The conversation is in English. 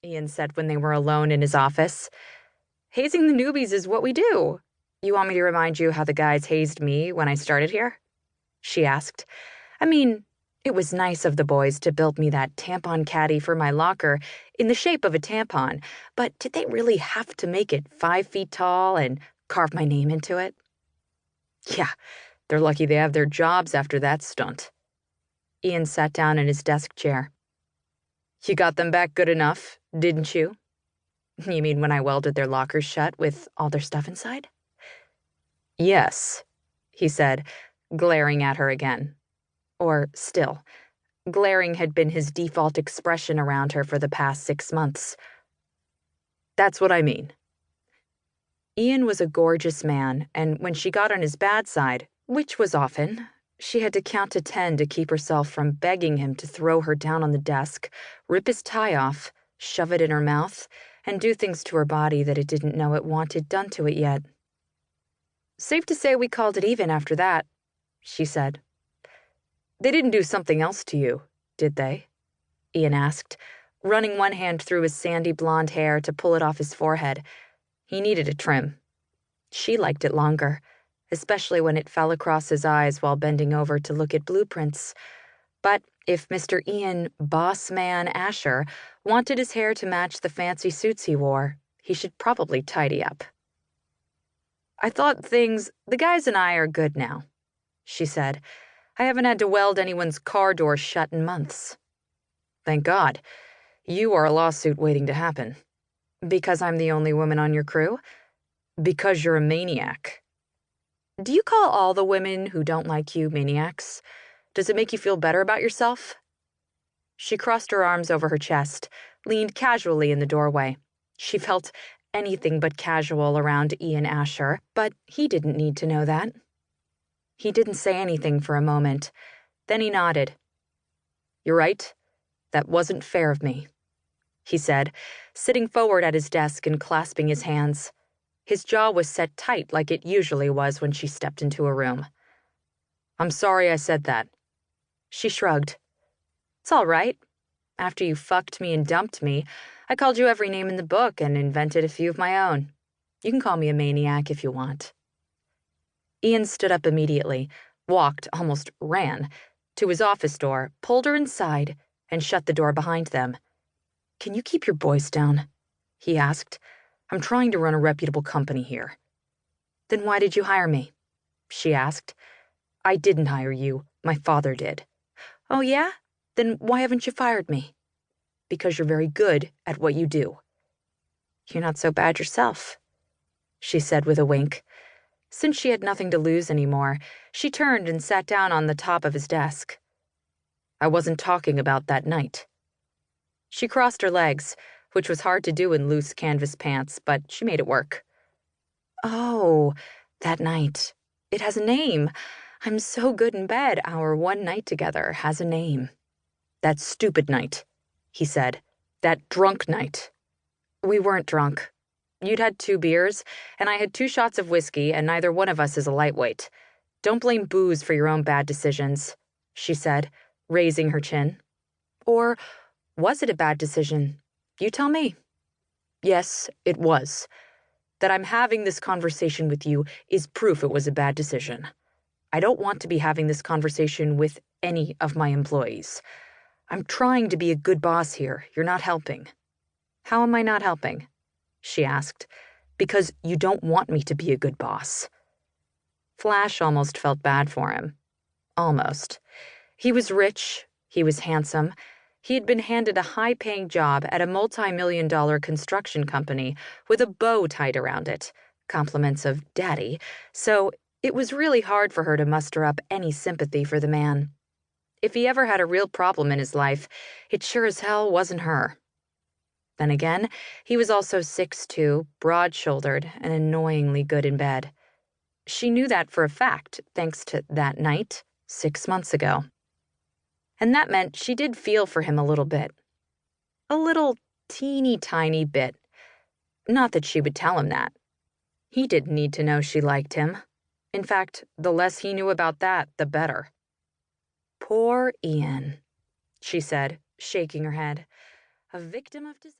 Ian said when they were alone in his office. Hazing the newbies is what we do. You want me to remind you how the guys hazed me when I started here? She asked. I mean, it was nice of the boys to build me that tampon caddy for my locker in the shape of a tampon, but did they really have to make it 5 feet tall and carve my name into it? Yeah, they're lucky they have their jobs after that stunt. Ian sat down in his desk chair. You got them back good enough, didn't you? You mean when I welded their lockers shut with all their stuff inside? Yes, he said, glaring at her again. Or still, glaring had been his default expression around her for the past 6 months. That's what I mean. Ian was a gorgeous man, and when she got on his bad side, which was often, she had to count to 10 to keep herself from begging him to throw her down on the desk, rip his tie off, shove it in her mouth, and do things to her body that it didn't know it wanted done to it yet. Safe to say we called it even after that, she said. They didn't do something else to you, did they? Ian asked, running one hand through his sandy blonde hair to pull it off his forehead. He needed a trim. She liked it longer, especially when it fell across his eyes while bending over to look at blueprints. But if Mr. Ian Boss Man Asher wanted his hair to match the fancy suits he wore, he should probably tidy up. I thought the guys and I are good now, she said. I haven't had to weld anyone's car door shut in months. Thank God. You are a lawsuit waiting to happen. Because I'm the only woman on your crew? Because you're a maniac. Do you call all the women who don't like you maniacs? Does it make you feel better about yourself? She crossed her arms over her chest, leaned casually in the doorway. She felt anything but casual around Ian Asher, but he didn't need to know that. He didn't say anything for a moment. Then he nodded. You're right. That wasn't fair of me, he said, sitting forward at his desk and clasping his hands. His jaw was set tight like it usually was when she stepped into a room. I'm sorry I said that. She shrugged. It's all right. After you fucked me and dumped me, I called you every name in the book and invented a few of my own. You can call me a maniac if you want. Ian stood up immediately, walked, almost ran, to his office door, pulled her inside, and shut the door behind them. Can you keep your voice down? He asked. I'm trying to run a reputable company here. Then why did you hire me? She asked. I didn't hire you. My father did. Oh, yeah? Then why haven't you fired me? Because you're very good at what you do. You're not so bad yourself, she said with a wink. Since she had nothing to lose anymore, she turned and sat down on the top of his desk. I wasn't talking about that night. She crossed her legs, which was hard to do in loose canvas pants, but she made it work. Oh, that night. It has a name. I'm so good in bed. Our one night together has a name. That stupid night, he said. That drunk night. We weren't drunk. You'd had 2 beers, and I had 2 shots of whiskey, and neither one of us is a lightweight. Don't blame booze for your own bad decisions, she said, raising her chin. Or was it a bad decision? You tell me. Yes, it was. That I'm having this conversation with you is proof it was a bad decision. I don't want to be having this conversation with any of my employees. I'm trying to be a good boss here. You're not helping. How am I not helping? She asked. Because you don't want me to be a good boss. Flash almost felt bad for him. Almost. He was rich. He was handsome. He had been handed a high-paying job at a multi-million-dollar construction company with a bow tied around it, compliments of daddy, so it was really hard for her to muster up any sympathy for the man. If he ever had a real problem in his life, it sure as hell wasn't her. Then again, he was also 6'2", broad-shouldered, and annoyingly good in bed. She knew that for a fact, thanks to that night, 6 months ago. And that meant she did feel for him a little bit. A little teeny-tiny bit. Not that she would tell him that. He didn't need to know she liked him. In fact, the less he knew about that, the better. Poor Ian, she said, shaking her head. A victim of desire.